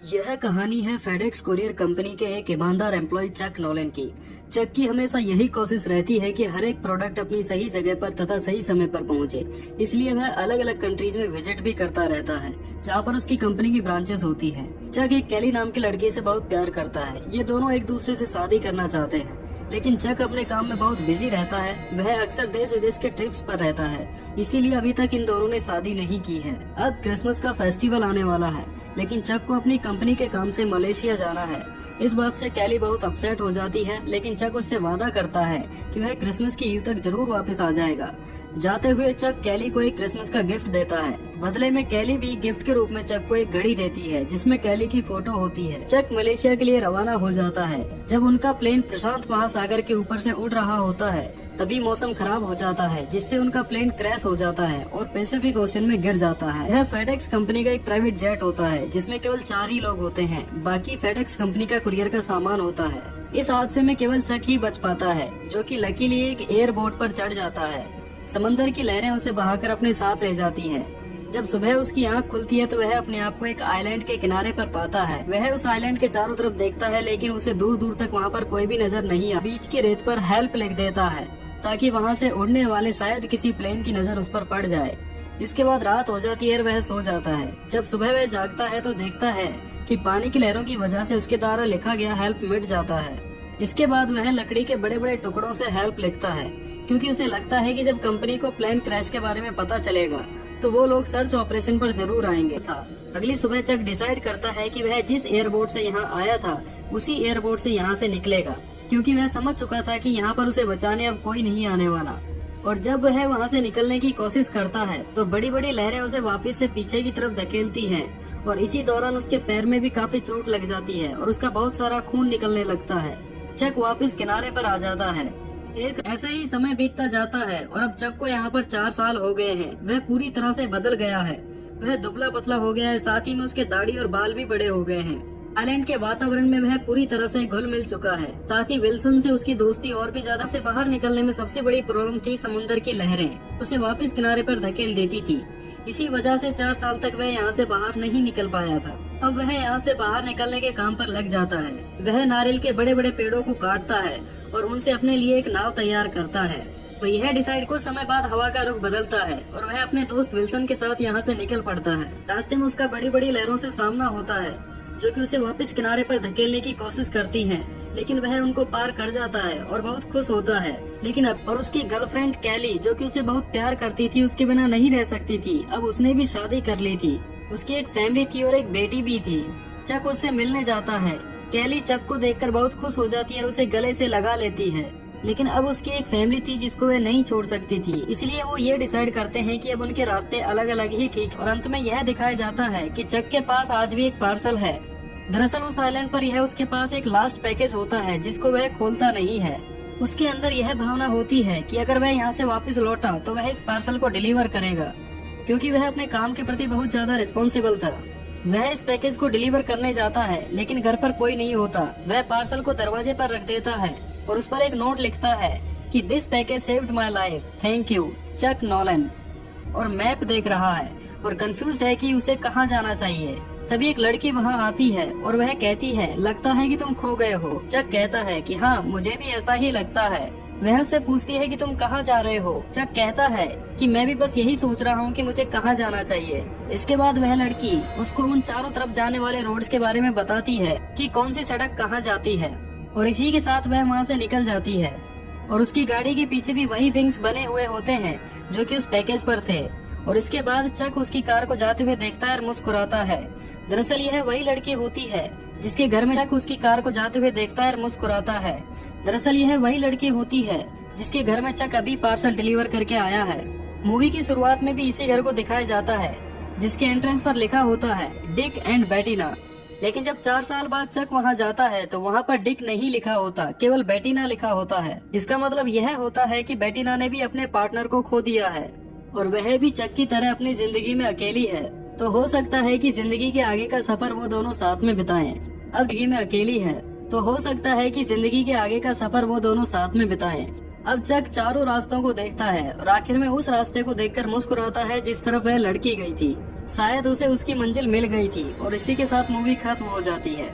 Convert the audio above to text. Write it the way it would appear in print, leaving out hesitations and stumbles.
यह कहानी है फेडेक्स कुरियर कंपनी के एक ईमानदार एम्प्लॉय चक नोलन की। चक की हमेशा यही कोशिश रहती है कि हर एक प्रोडक्ट अपनी सही जगह पर तथा सही समय पर पहुंचे। इसलिए वह अलग अलग कंट्रीज में विजिट भी करता रहता है जहां पर उसकी कंपनी की ब्रांचेस होती है। चक एक कैली नाम के लड़के से बहुत प्यार करता है। ये दोनों एक दूसरे से शादी करना चाहते हैं, लेकिन चक अपने काम में बहुत बिजी रहता है। वह अक्सर देश विदेश के ट्रिप्स पर रहता है, इसीलिए अभी तक इन दोनों ने शादी नहीं की है। अब क्रिसमस का फेस्टिवल आने वाला है, लेकिन चक को अपनी कंपनी के काम से मलेशिया जाना है। इस बात से कैली बहुत अपसेट हो जाती है, लेकिन चक उससे वादा करता है कि वह क्रिसमस की ईव तक जरूर वापस आ जाएगा। जाते हुए चक कैली को एक क्रिसमस का गिफ्ट देता है। बदले में कैली भी गिफ्ट के रूप में चक को एक घड़ी देती है जिसमें कैली की फोटो होती है। चक मलेशिया के लिए रवाना हो जाता है। जब उनका प्लेन प्रशांत महासागर के ऊपर से उड़ रहा होता है, तभी मौसम खराब हो जाता है, जिससे उनका प्लेन क्रैश हो जाता है और पैसिफिक ओशन में गिर जाता है। यह फेडेक्स कंपनी का एक प्राइवेट जेट होता है जिसमें केवल 4 ही लोग होते हैं। बाकी फेडेक्स कंपनी का कुरियर का सामान होता है। इस हादसे में केवल चक ही बच पाता है, जो कि लकीली एक एयर बोट पर चढ़ जाता है। समंदर की लहरें उसे बहाकर अपने साथ ले जाती हैं। जब सुबह उसकी आंख खुलती है तो वह अपने आप को एक आइलैंड के किनारे पर पाता है। वह उस आइलैंड के चारों तरफ देखता है, लेकिन उसे दूर दूर तक वहाँ पर कोई भी नजर नहीं आता। बीच की रेत पर हेल्प लिख देता है ताकि वहाँ से उड़ने वाले शायद किसी प्लेन की नजर उस पर पड़ जाए। इसके बाद रात हो जाती है और वह सो जाता है। जब सुबह वह जागता है तो देखता है कि पानी की लहरों की वजह से उसके द्वारा लिखा गया हेल्प मिट जाता है। इसके बाद वह लकड़ी के बड़े बड़े टुकड़ों से हेल्प लिखता है, क्योंकि उसे लगता है कि जब कंपनी को प्लेन क्रैश के बारे में पता चलेगा तो वो लोग सर्च ऑपरेशन पर जरूर आएंगे था। अगली सुबह चक डिसाइड करता है कि वह जिस एयरबोट से यहाँ आया था उसी एयरबोट से यहाँ से निकलेगा, क्योंकि वह समझ चुका था कि यहाँ पर उसे बचाने अब कोई नहीं आने वाला। और जब वह वहाँ से निकलने की कोशिश करता है तो बड़ी बड़ी लहरें उसे वापस से पीछे की तरफ धकेलती हैं और इसी दौरान उसके पैर में भी काफी चोट लग जाती है और उसका बहुत सारा खून निकलने लगता है। चक वापस किनारे पर आ जाता है। एक ऐसे ही समय बीतता जाता है और अब चक को यहाँ पर 4 साल हो गए हैं। वह पूरी तरह से बदल गया है। वह दुबला पतला हो गया है, साथ ही में उसके दाढ़ी और बाल भी बड़े हो गए हैं। आइलैंड के वातावरण में वह पूरी तरह से घुल मिल चुका है। साथ ही विल्सन से उसकी दोस्ती और भी ज्यादा। से बाहर निकलने में सबसे बड़ी प्रॉब्लम थी समुद्र की लहरें, उसे वापस किनारे पर धकेल देती थी। इसी वजह से 4 साल तक वह यहाँ से बाहर नहीं निकल पाया था। अब वह यहाँ से बाहर निकलने के काम पर लग जाता है। वह नारियल के बड़े बड़े पेड़ों को काटता है और उनसे अपने लिए एक नाव तैयार करता है। तो यह डिसाइड कुछ समय बाद हवा का रुख बदलता है और वह अपने दोस्त विल्सन के साथ यहाँ से निकल पड़ता है। रास्ते में उसका बड़ी बड़ी लहरों से सामना होता है, जो कि उसे वापस किनारे पर धकेलने की कोशिश करती हैं, लेकिन वह उनको पार कर जाता है और बहुत खुश होता है। लेकिन अब और उसकी गर्लफ्रेंड कैली, जो कि उसे बहुत प्यार करती थी, उसके बिना नहीं रह सकती थी। अब उसने भी शादी कर ली थी। उसकी एक फैमिली थी और एक बेटी भी थी। चक उससे मिलने जाता है। कैली चक को देखकर बहुत खुश हो जाती है और उसे गले से लगा लेती है। लेकिन अब उसकी एक फैमिली थी जिसको वह नहीं छोड़ सकती थी, इसलिए वो ये डिसाइड करते हैं कि अब उनके रास्ते अलग अलग ही ठीक। और अंत में यह दिखाया जाता है कि चक के पास आज भी एक पार्सल है। दरअसल उस आइलैंड पर यह उसके पास एक लास्ट पैकेज होता है जिसको वह खोलता नहीं है। उसके अंदर यह भावना होती है कि अगर वह यहाँ से वापस लौटा तो वह इस पार्सल को डिलीवर करेगा, क्योंकि वह अपने काम के प्रति बहुत ज्यादा रिस्पॉन्सिबल था। वह इस पैकेज को डिलीवर करने जाता है, लेकिन घर पर कोई नहीं होता। वह पार्सल को दरवाजे पर रख देता है और उस पर एक नोट लिखता है कि this package saved my life, thank you, Chuck Nolan. और मैप देख रहा है और कंफ्यूज है कि उसे कहाँ जाना चाहिए। तभी एक लड़की वहाँ आती है और वह कहती है, लगता है कि तुम खो गए हो। चक कहता है कि हाँ, मुझे भी ऐसा ही लगता है। वह उससे पूछती है कि तुम कहाँ जा रहे हो। चक कहता है कि मैं भी बस यही सोच रहा हूँ कि मुझे कहाँ जाना चाहिए। इसके बाद वह लड़की उसको उन चारों तरफ जाने वाले रोड्स के बारे में बताती है कि कौन सी सड़क कहाँ जाती है, और इसी के साथ वह वहाँ से निकल जाती है। और उसकी गाड़ी के पीछे भी वही विंग्स बने हुए होते हैं जो कि उस पैकेज पर थे। और इसके बाद चक उसकी कार को जाते हुए देखता है और मुस्कुराता है। दरअसल यह वही लड़की होती है जिसके घर में चक उसकी कार को जाते हुए देखता है और मुस्कुराता है। दरअसल यह वही लड़की होती है जिसके घर में चक अभी पार्सल डिलीवर करके आया है। मूवी की शुरुआत में भी इसी घर को दिखाया जाता है, जिसके एंट्रेंस पर लिखा होता है डिक एंड बेटिना। लेकिन जब 4 साल बाद चक वहाँ जाता है तो वहाँ पर डिक नहीं लिखा होता, केवल बेटिना लिखा होता है। इसका मतलब यह होता है कि बेटिना ने भी अपने पार्टनर को खो दिया है और वह भी चक की तरह अपनी जिंदगी में अकेली है। तो हो सकता है कि जिंदगी के आगे का सफर वो दोनों साथ में बिताएं। अब जिंदगी में अकेली है तो हो सकता है कि जिंदगी के आगे का सफर वो दोनों साथ में बिताएं। अब चक चारों रास्तों को देखता है और आखिर में उस रास्ते को देखकर मुस्कुराता है जिस तरफ वह लड़की गई थी। शायद उसे उसकी मंजिल मिल गई थी और इसी के साथ मूवी खत्म हो जाती है।